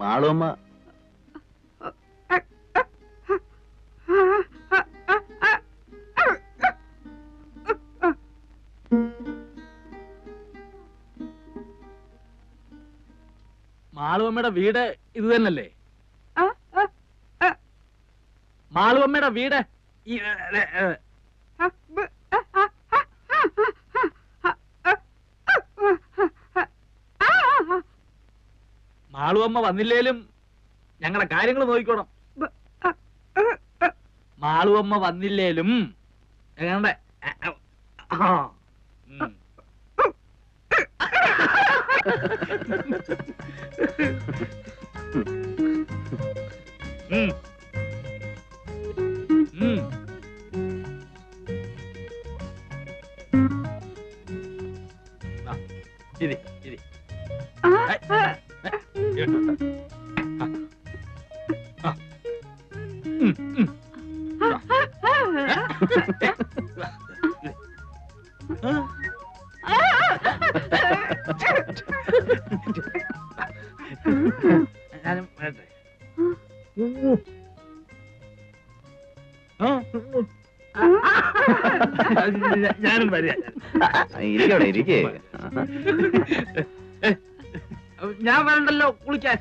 മാളുമ്മ മാളുവമ്മയുടെ വീട് ഇത് തന്നല്ലേ? മാളുവമ്മയുടെ വീട് മാളുവമ്മ വന്നില്ലേലും ഞങ്ങളെ കാര്യങ്ങൾ നോക്കിക്കോണം. മാളുവമ്മ വന്നില്ലേലും ഞങ്ങളുടെ ഇരി ഇരി ഞാനും വരട്ടെ. ഞാനും വരിക. ഇരിക്കവിടെ ഇരിക്കേ. ഞാൻ വരണ്ടല്ലോ കുളിക്കാൻ.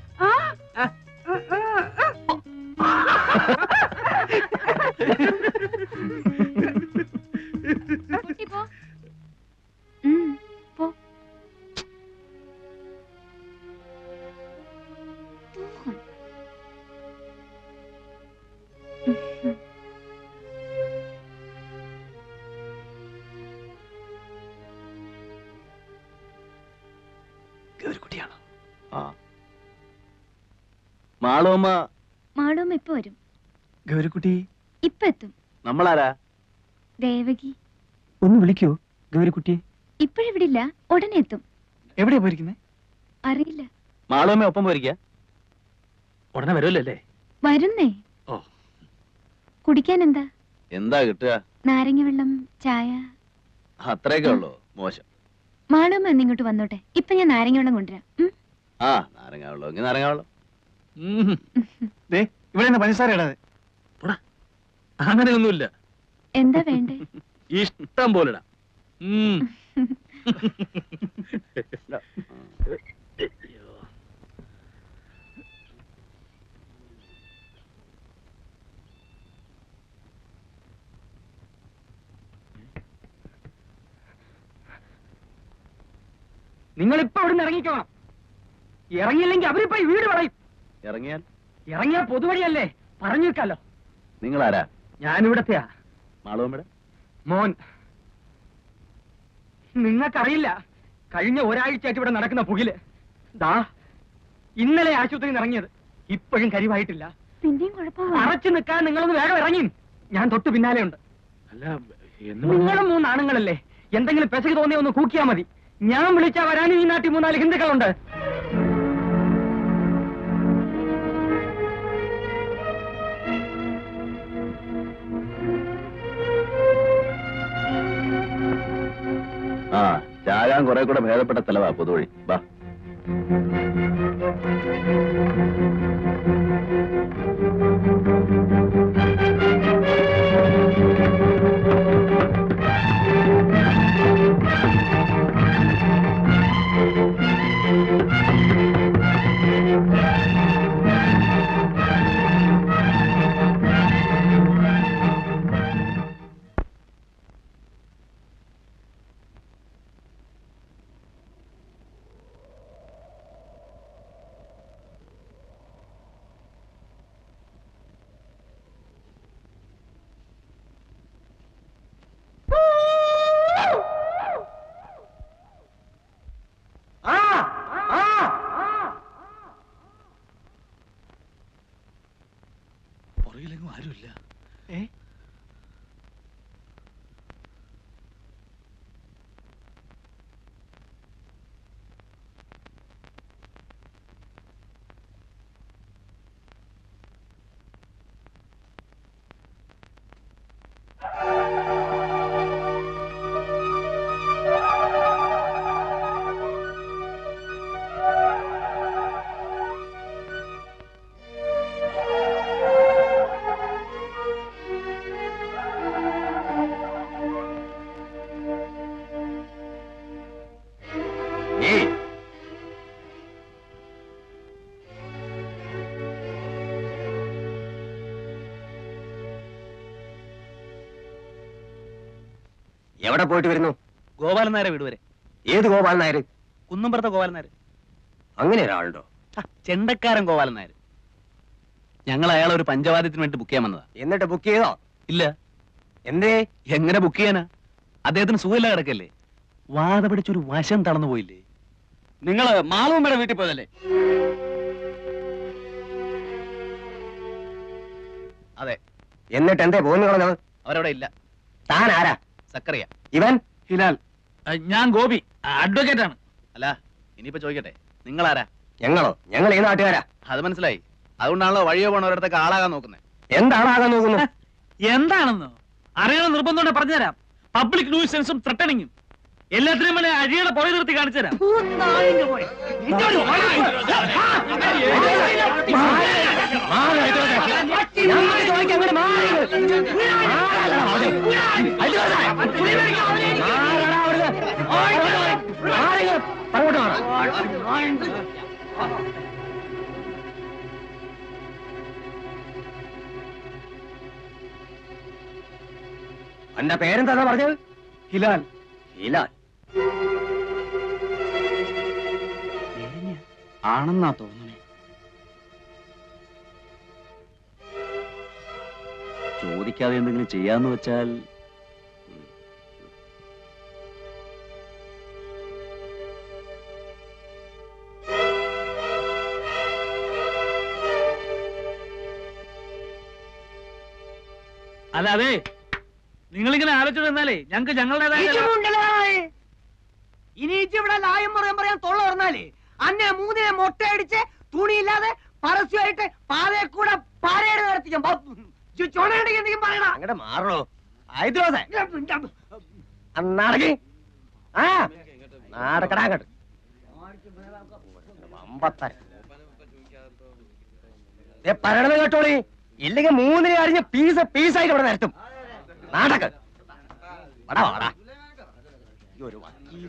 കുട്ടിയാണോ? മാളുമ്മ മാളുമ്മ ഇപ്പൊ വരും. ഗൗരിക്കുട്ടി ഇപ്പൊ എത്തും. നമ്മളാരാ? ദേവകി. ഒന്ന് വിളിക്കോ ഗൗരിക്കുട്ടിയെ? ഇപ്പോഴിവിടില്ല, ഉടനെ എത്തും. എവിടെയാ പോയിരിക്കുന്നേ? അറിയില്ല. മാളുമ്മ ഒപ്പം പോയിരിക്ക? ഉടനെ വരുമല്ലേ? വരുന്നേ. ഓ, കുടിക്കാൻ എന്താ? എന്താ കിട്ടുക? നാരങ്ങ വെള്ളം, ചായ. അത്രയൊക്കെ ഉള്ളൂ? മോശം. മാളുമ്മ എന്നിങ്ങോട്ട് വന്നോട്ടെ, ഇപ്പൊ ഞാൻ നാരങ്ങ വെള്ളം കൊണ്ടുവരാം. ആ, നാരങ്ങ വെള്ളം എങ്കിൽ നാരങ്ങ വെള്ളം. ഇവിടെ പഞ്ചസാര ഇടാതെ. അങ്ങനെയൊന്നുമില്ല. എന്താ വേണ്ടേ? ഇഷ്ടം പോലെ ഇടാം. നിങ്ങളിപ്പോ അവിടെ നിന്ന് ഇറങ്ങിക്കോണം. ഇറങ്ങിയില്ലെങ്കിൽ അവരിപ്പോ ഈ വീട് വളയും. ഇറങ്ങിയാൽ പൊതുവഴിയല്ലേ, പറഞ്ഞു വെക്കാലോ. നിങ്ങളാരാ? ഞാനിവിടത്തെയാ. മാളുമ്മയുടെ മോൻ. നിങ്ങൾക്കറിയില്ല, കഴിഞ്ഞ ഒരാഴ്ചയായിട്ട് ഇവിടെ നടക്കുന്ന പുകില്. ദാ ഇന്നലെ ആശുപത്രിയിൽ ഇറങ്ങിയത്, ഇപ്പോഴും കരിവായിട്ടില്ല. പിന്നെയും കുഴപ്പമില്ല. അറച്ചു നിൽക്കാൻ നിങ്ങളൊന്ന് വേഗം ഇറങ്ങി. ഞാൻ തൊട്ട് പിന്നാലെ ഉണ്ട്. അല്ല, നിങ്ങളും 3 ആണുങ്ങളല്ലേ, എന്തെങ്കിലും പെശക് തോന്നിയ ഒന്ന് കൂക്കിയാ മതി. ഞാൻ വിളിച്ചാ വരാനും ഈ നാട്ടിൽ 3-4 ഹിന്ദുക്കളുണ്ട്. ആ, ചാകാൻ കുറെ കൂടെ ഭേദപ്പെട്ട സ്ഥലവാ പൊതുവഴി. വാ. പുറകിലെങ്ങും ആരുമില്ല. എവിടെ പോയിട്ട് വരുന്നു? ഗോപാലൻ നായരെ വീട് വരെ. ഏത് ഗോപാലൻ നായർ? കുന്നുംപുറത്തെ ഗോപാലൻ നായർ. അങ്ങനെ ഒരാളുണ്ടോ? ചെണ്ടക്കാരൻ ഗോപാലൻ നായർ. ഞങ്ങൾ അയാളെ ഒരു പഞ്ചവാദ്യത്തിന് വേണ്ടി ബുക്ക് ചെയ്യാൻ വന്നതാ. എന്നിട്ട് ബുക്ക് ചെയ്തോ? ഇല്ല. എന്തേ? എങ്ങനെ ബുക്ക് ചെയ്യാനാ? അദ്ദേഹത്തിന് സുഖമില്ല കിടക്കല്ലേ. വാത പിടിച്ചൊരു വശം തളർന്നു പോയില്ലേ. നിങ്ങള് മാളൂമ്മയുടെ വീട്ടിൽ പോയതല്ലേ? അതെ. എന്നിട്ട് എന്തേ പോന്നു കളഞ്ഞത്? അവരവിടെ ഇല്ല. താൻ ആരാ? സക്കറിയ. ഇവൻ? ഹിലാൽ. ഞാൻ ഗോപി, അഡ്വക്കേറ്റ് ആണ്. അല്ല, ഇനിയിപ്പോ ചോദിക്കട്ടെ, നിങ്ങളാരാ? ഞങ്ങളോ? ഞങ്ങൾ ഈ നാട്ടുകാരാ. അത് മനസ്സിലായി. അതുകൊണ്ടാണല്ലോ വഴിയോ പോണവരടുത്തൊക്കെ ആളാകാൻ നോക്കുന്നത്. എന്താണാകാൻ നോക്കുന്നു? എന്താണെന്നോ അറിയണം നിർബന്ധം പറഞ്ഞുതരാം. പബ്ലിക് ന്യൂസൻസും ത്രട്ടണിങ്ങും എല്ലാത്തിനും വേണ്ടി അഴിയുടെ പുറകെ നിർത്തി കാണിച്ചു തരാം. എന്റെ പേരെന്താ പറഞ്ഞത്? ഹിലാൽ. ഹിലാൽ ആണെന്നാ തോന്നണേ. ചോദിക്കാതെ എന്തെങ്കിലും ചെയ്യാന്ന് വെച്ചാൽ അല്ല, അതെ, നിങ്ങളിങ്ങനെ ആലോചിച്ചു തന്നാലേ ഞങ്ങൾക്ക് ഞങ്ങളുടേതായ ഇനിയിച്ച് ഇവിടെ ലായം പറയാൻ തൊള്ള പറഞ്ഞാലേ അന്നെ മൂന്നിനെ മൊട്ടയടിച്ച് തുണിയില്ലാതെ പരസ്യമായിട്ട് പാതയെ കൂടെ പാരയുടെ നടത്തിക്കും. ചുണയുണ്ടെങ്കിൽ എന്തെങ്കിലും പറയണ. അങ്ങടെ മാറണോ? നാടകി ആ നാടക്കടാങ്ങട്ട് പറയണത് കേട്ടോളി. ഇല്ലെങ്കിൽ മൂന്നിനെ അറിഞ്ഞ് പീസായിട്ട് ഇവിടെ നിരത്തും. നാടക ഒരു വക്കീൽ